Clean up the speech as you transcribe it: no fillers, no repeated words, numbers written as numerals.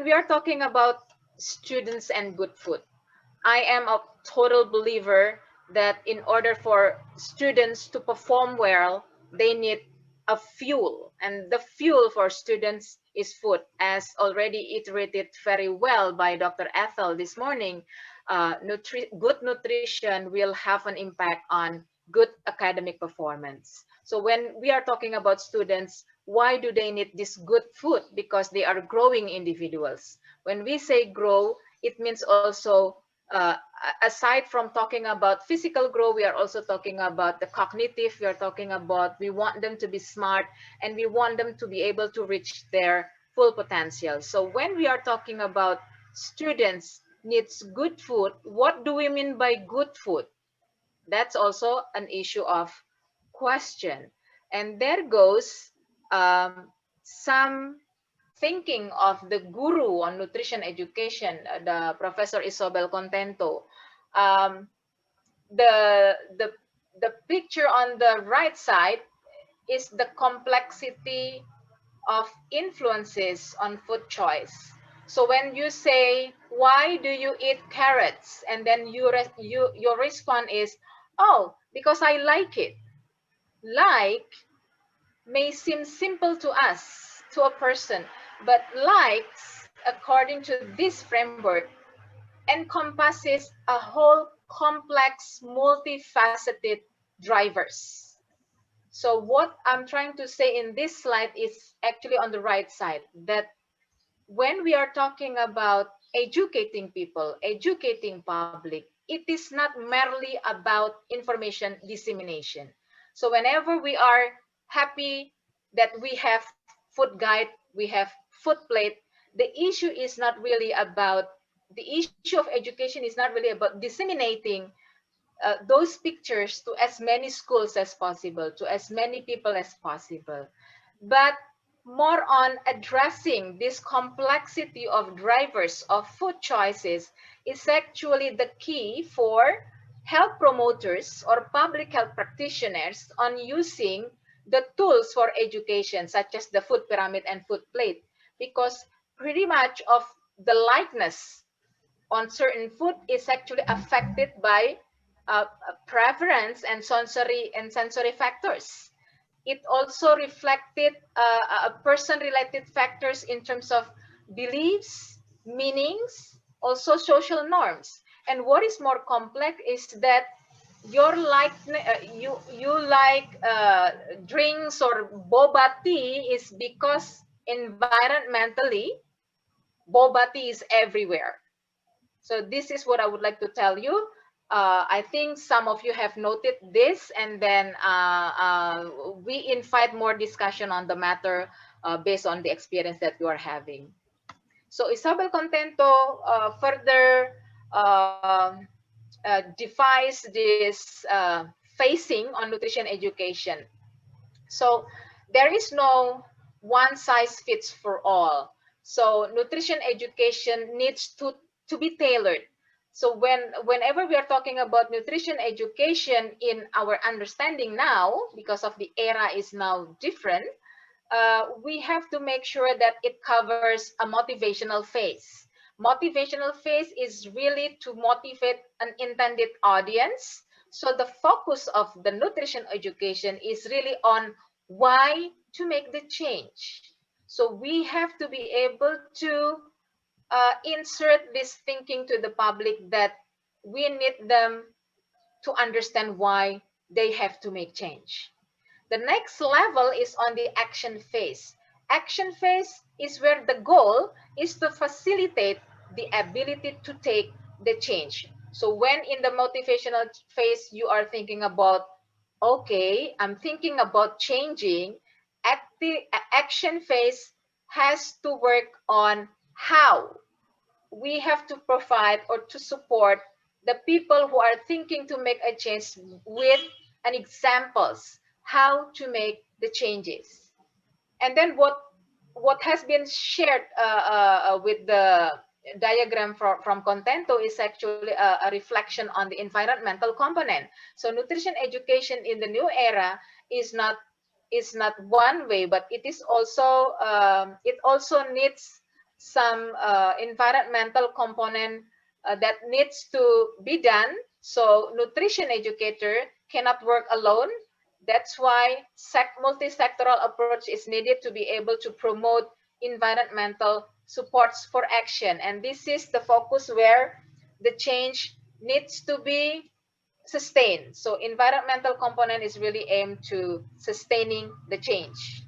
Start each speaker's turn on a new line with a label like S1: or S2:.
S1: we are talking about students and good food, I am a total believer that in order for students to perform well, they need a fuel. And the fuel for students is food, as already iterated very well by Dr. Ethel this morning. Good nutrition will have an impact on good academic performance. So when we are talking about students, why do they need this good food? Because they are growing individuals. When we say grow, it means also aside from talking about physical growth, we are also talking about the cognitive. We are talking about, we want them to be smart, and we want them to be able to reach their full potential. So when we are talking about students needs good food, what do we mean by good food? That's also an issue of question. And there goes some thinking of the guru on nutrition education, the Professor Isobel Contento. Um, the, the, the picture on the right side is the complexity of influences on food choice. So when you say, why do you eat carrots? And then your response is, oh, because I like it. Like may seem simple to us, to a person, but likes, according to this framework, encompasses a whole complex, multifaceted drivers. So what I'm trying to say in this slide is actually on the right side, that when we are talking about educating people, educating public, it is not merely about information dissemination. So whenever we are happy that we have food guide, we have food plate, the issue is not really about, the issue of education is not really about disseminating those pictures to as many schools as possible, to as many people as possible, but more on addressing this complexity of drivers of food choices is actually the key for health promoters or public health practitioners on using the tools for education, such as the food pyramid and food plate, because pretty much of the likeness on certain food is actually affected by preference and sensory factors. It also reflected person-related factors in terms of beliefs, meanings, also social norms. And what is more complex is that you like drinks or boba tea is because environmentally boba tea is everywhere. So this is what I would like to tell you. I think some of you have noted this, and then we invite more discussion on the matter based on the experience that you are having. So Isabel Contento further devised this facing on nutrition education. So there is no one size fits for all. So nutrition education needs to be tailored. So whenever we are talking about nutrition education in our understanding now, because of the era is now different, we have to make sure that it covers a motivational phase. Motivational phase is really to motivate an intended audience. So the focus of the nutrition education is really on why to make the change. So we have to be able to insert this thinking to the public that we need them to understand why they have to make change. The next level is on the action phase. Action phase is where the goal is to facilitate the ability to take the change. So when in the motivational phase, you are thinking about, okay, I'm thinking about changing, action phase has to work on how we have to provide or to support the people who are thinking to make a change with an examples how to make the changes. And then what has been shared with the diagram from Contento is actually a reflection on the environmental component. So nutrition education in the new era is not one way, but it is also it also needs some environmental component that needs to be done. So nutrition educator cannot work alone. That's why multi-sectoral approach is needed to be able to promote environmental supports for action. And this is the focus where the change needs to be sustained. So environmental component is really aimed to sustaining the change.